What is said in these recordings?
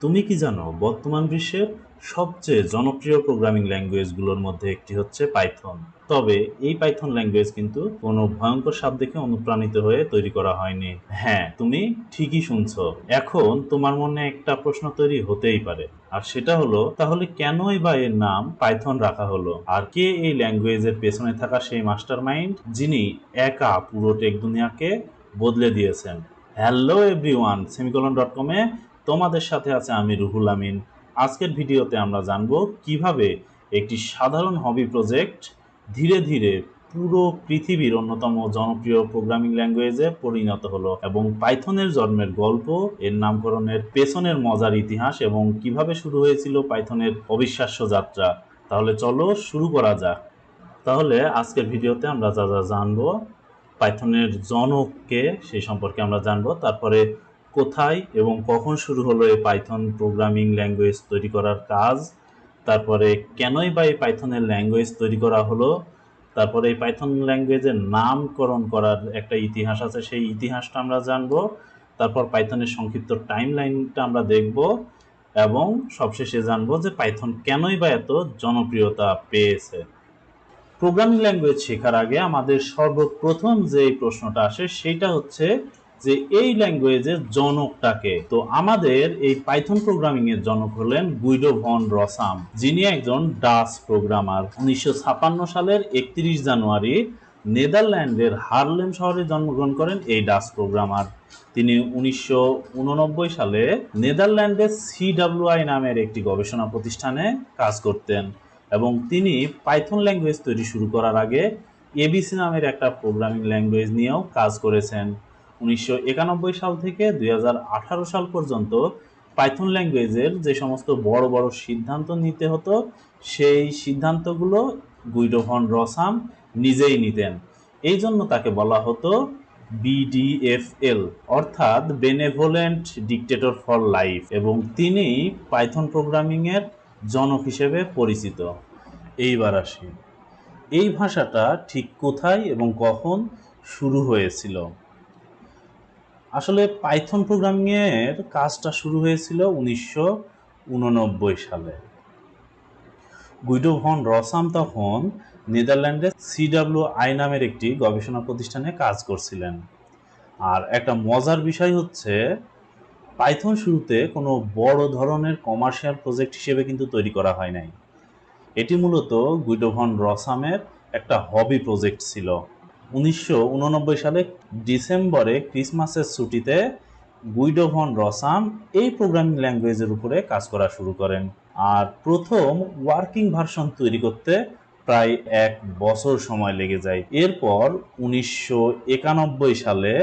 তুমি কি জানো বর্তমান বিশ্বের সবচেয়ে জনপ্রিয় প্রোগ্রামিং ল্যাঙ্গুয়েজগুলোর মধ্যে একটি হচ্ছে পাইথন। তবে এই পাইথন ল্যাঙ্গুয়েজ কিন্তু কোনো ভয়ঙ্কর সাপ দেখে অনুপ্রাণিত হয়ে তৈরি করা হয়নি। হ্যাঁ, তুমি ঠিকই শুনছো। এখন তোমার মনে একটা প্রশ্ন তৈরি হতেই পারে, আর সেটা হলো তাহলে কেনই বা এর নাম পাইথন রাখা হলো, আর কে এই ল্যাঙ্গুয়েজের পেছনে থাকা সেই মাস্টার মাইন্ড যিনি একা পুরো টেক দুনিয়াকে বদলে দিয়েছেন। হ্যালো এভরিওয়ান, semicolon.com-এ তোমাদের সাথে আছে আমি রুহুল আমিন। আজকের ভিডিওতে আমরা জানব কিভাবে একটি সাধারণ হবি প্রজেক্ট ধীরে ধীরে পুরো পৃথিবীর অন্যতম জনপ্রিয় প্রোগ্রামিং ল্যাঙ্গুয়েজে পরিণত হলো, এবং পাইথনের জন্মের গল্প, এর নামকরণের পেছনের মজার ইতিহাস, এবং কিভাবে শুরু হয়েছিল পাইথনের অবিশ্বাস্য যাত্রা। তাহলে চলো শুরু করা যাক। তাহলে আজকের ভিডিওতে আমরা যা যা জানবো: পাইথনের জনককে, সেই সম্পর্কে আমরা জানবো। তারপরে কোথায় এবং কখন শুরু হলো এই পাইথন প্রোগ্রামিং ল্যাঙ্গুয়েজ তৈরি করার কাজ। তারপরে কেনই বা এই পাইথনের ল্যাঙ্গুয়েজ তৈরি করা হলো। তারপরে এই পাইথন ল্যাঙ্গুয়েজের নামকরণ করার একটা ইতিহাস আছে, সেই ইতিহাসটা আমরা জানবো। তারপর পাইথনের সংক্ষিপ্ত টাইম লাইনটা আমরা দেখব, এবং সবশেষে জানবো যে পাইথন কেনই বা এত জনপ্রিয়তা পেয়েছে। প্রোগ্রামিং ল্যাঙ্গুয়েজ শেখার আগে আমাদের সর্বপ্রথম যে প্রশ্নটা আসে সেটা হচ্ছে যে এই ল্যাঙ্গুয়েজের জনকটাকে। তো আমাদের এই পাইথন প্রোগ্রামিং এর জনক হলেন গুইডো ভন রসাম, যিনি একজন ডাচ প্রোগ্রামার। 1956 সালের 31 জানুয়ারি নেদারল্যান্ডের হার্লেম শহরে জন্মগ্রহণ করেন এই ডাচ প্রোগ্রামার। তিনি 1989 সালে নেদারল্যান্ডের CWI নামের একটি গবেষণা প্রতিষ্ঠানে কাজ করতেন, এবং তিনি পাইথন ল্যাঙ্গুয়েজ তৈরি শুরু করার আগে এবিসি নামের একটা প্রোগ্রামিং ল্যাঙ্গুয়েজ নিয়েও কাজ করেছেন। 1991 সাল থেকে 2018 সাল পর্যন্ত পাইথন ল্যাঙ্গুয়েজের যে সমস্ত বড় বড় সিদ্ধান্ত নিতে হতো, সেই সিদ্ধান্তগুলো গুইডো ভন রসাম নিজেই নিতেন। এই জন্য তাকে বলা হতো BDFL, অর্থাৎ বেনেভোলেন্ট ডিক্টেটর ফর লাইফ, এবং তিনি পাইথন প্রোগ্রামিংয়ের জনক হিসেবে পরিচিত। এইবার আসি, এই ভাষাটা ঠিক কোথায় এবং কখন শুরু হয়েছিল। আসলে পাইথন প্রোগ্রামিংয়ের কাজটা শুরু হয়েছিল 1989 সালে। গুইডো ভন রসাম তখন নেদারল্যান্ডের CWI নামের একটি গবেষণা প্রতিষ্ঠানে কাজ করছিলেন। আর একটা মজার বিষয় হচ্ছে, পাইথন শুরুতে কোনো বড় ধরনের কমার্শিয়াল প্রজেক্ট হিসেবে কিন্তু তৈরি করা হয় নাই। এটি মূলত গুইডো ভন রসামের একটা হবি প্রজেক্ট ছিল। 1989 সালে ডিসেম্বরে ক্রিসমাসের ছুটিতে গুইডো ভন রসাম এই প্রোগ্রামিং ল্যাঙ্গুয়েজের উপরে কাজ করা শুরু করেন, আর প্রথম ওয়ার্কিং ভার্সন তৈরি করতে প্রায় 1 বছর সময় লেগে যায়। এরপর 1991 সালে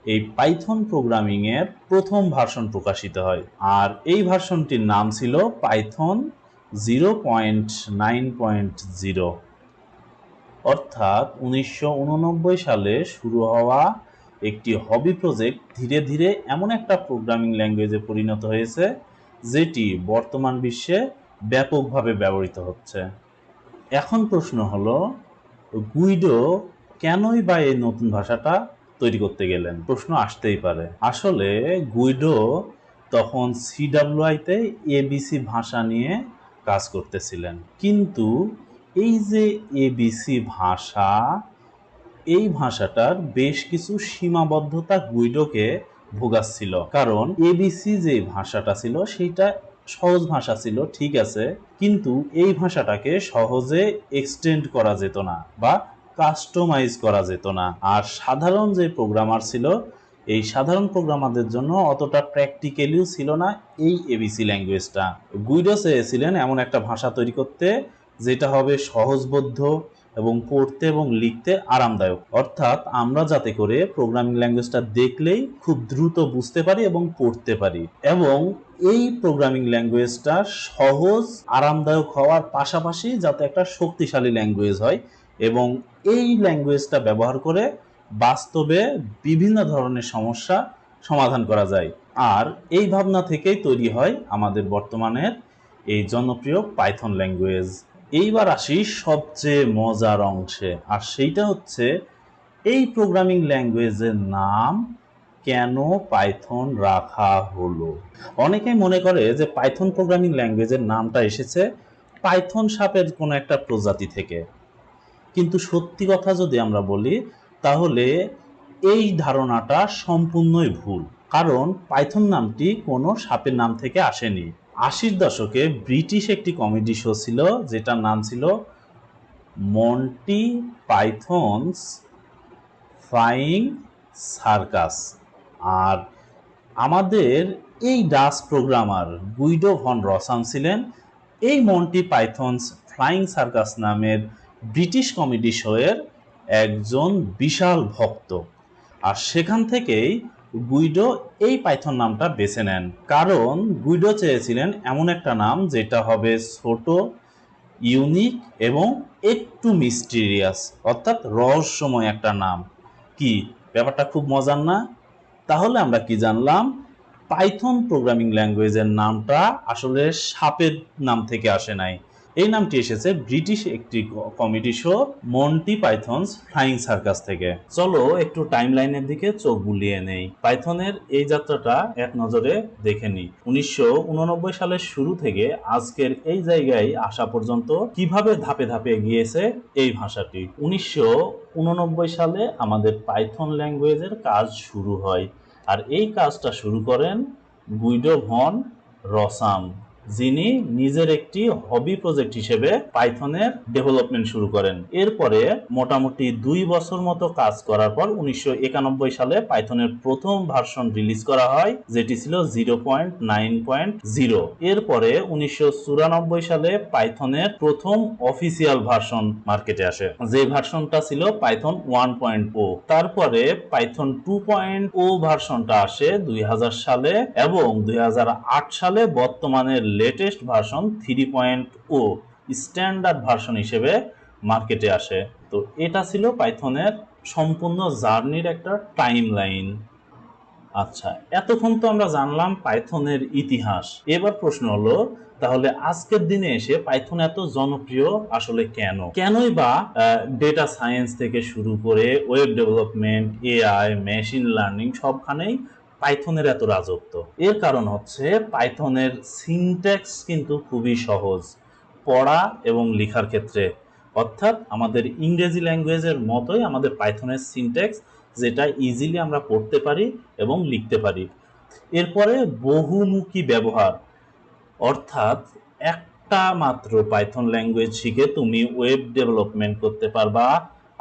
এই পাইথন প্রোগ্রামিং এর প্রথম ভার্সন প্রকাশিত হয়, আর এই ভার্সনটির নাম ছিল পাইথন 0.9.0। অর্থাৎ 1989 সালে শুরু হওয়া একটি হবি প্রজেক্ট ধীরে ধীরে এমন একটা প্রোগ্রামিং ল্যাঙ্গুয়েজে পরিণত হয়েছে যেটি বর্তমান বিশ্বে ব্যাপকভাবে ব্যবহৃত হচ্ছে। এখন প্রশ্ন হলো, গুইডো কেনই বা এই নতুন ভাষাটা তৈরি করতে গেলেন? প্রশ্ন আসতেই পারে। আসলে গুইডো তখন CWI-তে এবিসি ভাষা নিয়ে কাজ করতেছিলেন, কিন্তু এই যে এবিসি ভাষা, এই ভাষাটার বেশ কিছু সীমাবদ্ধতা গুইডোকে ভোগাচ্ছিল। কারণ এবিসি যে ভাষাটা ছিল সেটা সহজ ভাষা ছিল, ঠিক আছে, কিন্তু এই ভাষাটাকে সহজে এক্সটেন্ড করা যেত না বা কাস্টমাইজ করা যেত না। আর সাধারণ যে প্রোগ্রামার ছিল, এই সাধারণ প্রোগ্রামারদের জন্য অতটা প্র্যাকটিক্যালিও ছিল না এই এবিসি ল্যাঙ্গুয়েজটা। গুইডো চেয়েছিলেন এমন একটা ভাষা তৈরি করতে যেটা হবে সহজবোধ্য এবং পড়তে এবং লিখতে আরামদায়ক, অর্থাৎ আমরা যাতে করে প্রোগ্রামিং ল্যাঙ্গুয়েজটা দেখলেই খুব দ্রুত বুঝতে পারি এবং পড়তে পারি, এবং এই প্রোগ্রামিং ল্যাঙ্গুয়েজটা সহজ আরামদায়ক হওয়ার পাশাপাশি যাতে একটা শক্তিশালী ল্যাঙ্গুয়েজ হয়, এবং এই ল্যাঙ্গুয়েজটা ব্যবহার করে বাস্তবে বিভিন্ন ধরনের সমস্যা সমাধান করা যায়। আর এই ভাবনা থেকেই তৈরি হয় আমাদের বর্তমানের এই জনপ্রিয় পাইথন ল্যাঙ্গুয়েজ। এইবার আসি সবচেয়ে মজার অংশে, আর সেইটা হচ্ছে এই প্রোগ্রামিং ল্যাঙ্গুয়েজের নাম কেন পাইথন রাখা হলো? অনেকেই মনে করে যে পাইথন প্রোগ্রামিং ল্যাঙ্গুয়েজের নামটা এসেছে পাইথন সাপের কোনো একটা প্রজাতি থেকে, কিন্তু সত্যি কথা যদি আমরা বলি তাহলে এই ধারণাটা সম্পূর্ণই ভুল। কারণ পাইথন নামটি কোনো সাপের নাম থেকে আসেনি। 80-র দশকে ব্রিটিশ একটি কমেডি শো ছিল যেটার নাম ছিল মন্টি পাইথনস ফ্লাইং সার্কাস। আর আমাদের এই ডাচ প্রোগ্রামার গুইডো ভন রসাম ছিলেন এই মন্টি পাইথনস ফ্লাইং সার্কাস নামের ব্রিটিশ কমেডি শোয়ের একজন বিশাল ভক্ত। আর সেখান থেকেই গুইডো এই পাইথন নামটা বেছে নেন, কারণ গুইডো চেয়েছিলেন এমন একটা নাম যেটা হবে ছোট, ইউনিক এবং একটু মিস্টিরিয়াস, অর্থাৎ রহস্যময় একটা নাম। কি ব্যাপারটা খুব মজার না? তাহলে আমরা কি জানলাম? পাইথন প্রোগ্রামিং ল্যাঙ্গুয়েজের নামটা আসলে সাপের নাম থেকে আসে নাই। এই নামটি এসেছে ব্রিটিশ একটি comedy show Monty Python's Flying Circus থেকে। চলো একটু টাইমলাইনের দিকে চোখ বুলিয়ে নেই, পাইথনের এই যাত্রাটা এক নজরে দেখে নিই। 1989 সালের শুরু থেকে আজকের এই জায়গায় আসা পর্যন্ত কিভাবে ধাপে ধাপে গিয়েছে এই ভাষাটি। 1989 সালে আমাদের পাইথন ল্যাঙ্গুয়েজের কাজ শুরু হয়, আর এই কাজটা শুরু করেন গুইডো ভন রসাম, যিনি নিজের একটি হবি প্রজেক্ট হিসেবে পাইথনের ডেভেলপমেন্ট শুরু করেন। এরপরে মোটামুটি 2 বছর মতো কাজ করার পর 1991 সালে পাইথনের প্রথম ভার্সন রিলিজ করা হয়, যেটি ছিল 0.9.0। এরপরে 1994 সালে পাইথনের প্রথম অফিসিয়াল ভার্সন মার্কেটে আসে, যে ভার্সনটা ছিল পাইথন 1.0। তারপরে পাইথন 2.0 ভার্সনটা আসে 2000 সালে, এবং 2008 সালে বর্তমানের লেটেস্ট ভার্সন 3.0 স্ট্যান্ডার্ড ভার্সন হিসেবে মার্কেটে আসে। তো এটা ছিল পাইথনের সম্পূর্ণ জার্নির একটা টাইম লাইন। আচ্ছা, এতক্ষণ তো আমরা জানলাম পাইথনের ইতিহাস। এবার প্রশ্ন হলো, তাহলে আজকের দিনে এসে পাইথন এত জনপ্রিয় আসলে কেন? কেনই বা ডেটা সায়েন্স থেকে শুরু করে web development, AI, machine learning সবখানেই পাইথনের এত রাজত্ব? এর কারণ হচ্ছে পাইথনের সিনট্যাক্স কিন্তু খুবই সহজ পড়া এবং লেখার ক্ষেত্রে, অর্থাৎ আমাদের ইংরেজি ল্যাঙ্গুয়েজের মতোই আমাদের পাইথনের সিনট্যাক্স, যেটা ইজিলি আমরা পড়তে পারি এবং লিখতে পারি। এরপরে বহুমুখী ব্যবহার, অর্থাৎ একটা মাত্র পাইথন ল্যাঙ্গুয়েজ শিখে তুমি ওয়েব ডেভেলপমেন্ট করতে পারবা,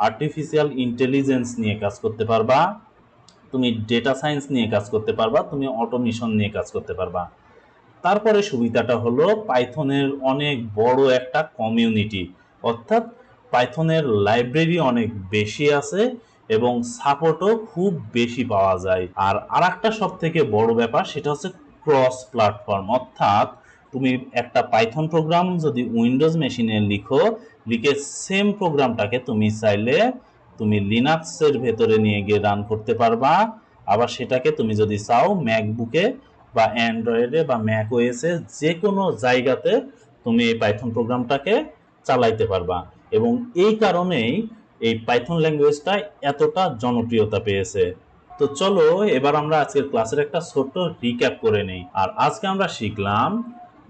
আর্টিফিশিয়াল ইন্টেলিজেন্স নিয়ে কাজ করতে পারবা, তুমি ডেটা সায়েন্স নিয়ে কাজ করতে পারবা, তুমি অটোমেশন নিয়ে কাজ করতে পারবা। তারপরে সুবিধাটা হলো পাইথনের অনেক বড় একটা কমিউনিটি, অর্থাৎ পাইথনের লাইব্রেরি অনেক বেশি আছে এবং সাপোর্টও খুব বেশি পাওয়া যায়। আর আরেকটা সব থেকে বড় ব্যাপার সেটা হচ্ছে ক্রস প্ল্যাটফর্ম, অর্থাৎ তুমি একটা পাইথন প্রোগ্রাম যদি উইন্ডোজ মেশিনে লিখে সেম প্রোগ্রামটাকে তুমি চাইলে তুমি লিনাক্সের ভেতরে নিয়ে গিয়ে রান করতে পারবা। আবার সেটাকে তুমি যদি চাও ম্যাকবুকে বা অ্যান্ড্রয়েডে বা ম্যাক ওএসে যে কোনো জায়গাতে তুমি এই পাইথন প্রোগ্রামটাকে চালাইতে পারবা। এবং এই কারণেই এই পাইথন ল্যাঙ্গুয়েজটা এতটা জনপ্রিয়তা পেয়েছে। তো চলো এবার আমরা আজকের ক্লাসের একটা ছোট্ট রিক্যাপ করে নেই। আর আজকে আমরা শিখলাম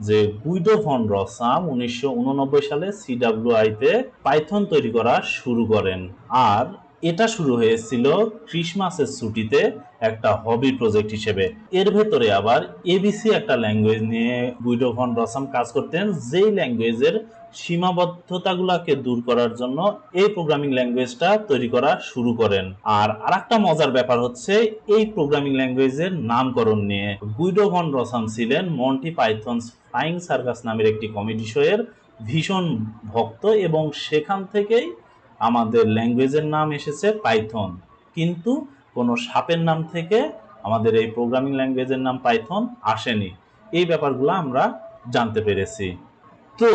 যে গুইডো ভন রসাম 1989 সালে সিডব্লিউআইতে পাইথন তৈরি করা শুরু করেন, আর এটা শুরু হয়েছিল ক্রিসমাসের ছুটিতে একটা হবি প্রজেক্ট হিসেবে। এর ভেতরে আবার এবিসি একটা ল্যাঙ্গুয়েজ নিয়ে গুইডো ভন রসাম কাজ করতেন, যেই ল্যাঙ্গুয়েজের সীমাবদ্ধতাগুলোকে দূর করার জন্য এই প্রোগ্রামিং ল্যাঙ্গুয়েজটা তৈরি করা শুরু করেন। আর আরেকটা মজার ব্যাপার হচ্ছে এই প্রোগ্রামিং ল্যাঙ্গুয়েজের নামকরণ নিয়ে। গুইডো ভন রসাম ছিলেন মন্টি পাইথনস ফ্লাইং সার্কাস নামের একটি কমেডি শো এর ভীষণ ভক্ত, এবং সেখান থেকেই আমাদের ল্যাঙ্গুয়েজের নাম এসেছে পাইথন, কিন্তু কোনো সাপের নাম থেকে আমাদের এই প্রোগ্রামিং ল্যাঙ্গুয়েজের নাম পাইথন আসেনি। এই ব্যাপারগুলো আমরা জানতে পেরেছি। তো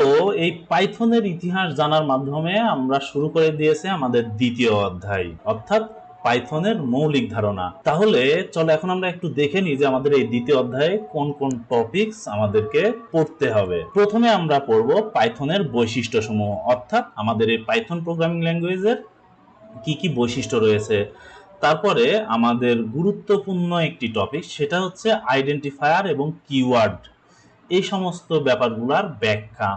এই পাইথনের ইতিহাস জানার মাধ্যমে আমরা শুরু করে দিয়েছে আমাদের দ্বিতীয় অধ্যায়, অর্থাৎ পাইথনের মৌলিক ধারণা। তাহলে চলো এখন আমরা একটু দেখে নিই যে আমাদের এই দ্বিতীয় অধ্যায়ে কোন কোন টপিকস আমাদেরকে পড়তে হবে। প্রথমে আমরা পড়ব পাইথনের বৈশিষ্ট্যসমূহ, অর্থাৎ আমাদের এই পাইথন প্রোগ্রামিং ল্যাঙ্গুয়েজের কি কি বৈশিষ্ট্য রয়েছে। তারপরে আমাদের গুরুত্বপূর্ণ একটি টপিক, সেটা হচ্ছে আইডেন্টিফায়ার এবং কিওয়ার্ড, এই সমস্ত ব্যাপারগুলোর ব্যাখ্যা।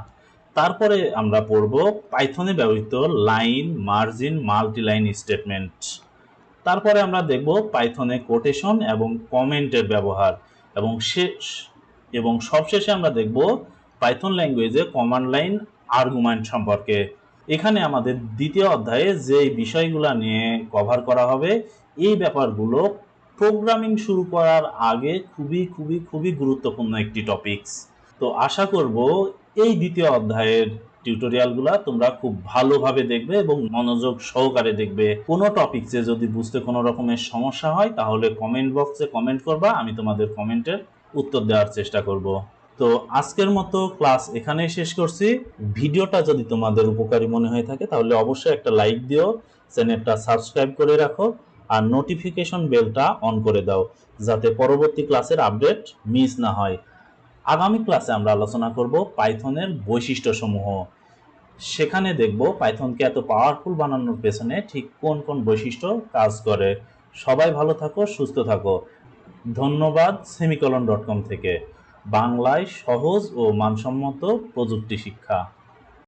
তারপরে আমরা পড়ব পাইথনে ব্যবহৃত লাইন, মার্জিন, মাল্টিলাইন স্টেটমেন্ট। তারপরে আমরা দেখব পাইথনে কোটেশন এবং কমেন্টের ব্যবহার, এবং সবশেষে আমরা দেখব পাইথন ল্যাঙ্গুয়েজে কমান্ড লাইন আর্গুমেন্ট সম্পর্কে। এখানে আমাদের দ্বিতীয় অধ্যায়ে যে বিষয়গুলো নিয়ে কভার করা হবে, এই ব্যাপারগুলো প্রোগ্রামিং শুরু করার আগে খুবই খুবই খুবই গুরুত্বপূর্ণ একটি টপিকস। তো আশা করব এই দ্বিতীয় অধ্যায়ের টিউটোরিয়ালগুলো তোমরা খুব ভালোভাবে দেখবে এবং মনোযোগ সহকারে দেখবে। কোনো টপিকসে যদি বুঝতে কোনো রকমের সমস্যা হয় তাহলে কমেন্ট বক্সে কমেন্ট করবা, আমি তোমাদের কমেন্টের উত্তর দেওয়ার চেষ্টা করব। তো আজকের মতো ক্লাস এখানেই শেষ করছি। ভিডিওটা যদি তোমাদের উপকারী মনে হয়ে থাকে তাহলে অবশ্যই একটা লাইক দিও, চ্যানেলটা সাবস্ক্রাইব করে রাখো আর নোটিফিকেশন বেলটা অন করে দাও, যাতে পরবর্তী ক্লাসের আপডেট মিস না হয়। আগামী ক্লাসে আমরা আলোচনা করব পাইথনের বৈশিষ্ট্যসমূহ। সেখানে দেখব পাইথনকে এত পাওয়ারফুল বানানোর পেছনে ঠিক কোন কোন বৈশিষ্ট্য কাজ করে। সবাই ভালো থাকো, সুস্থ থাকো। ধন্যবাদ semicolon.com থেকে। বাংলায় সহজ ও মানসম্মত প্রযুক্তি শিক্ষা।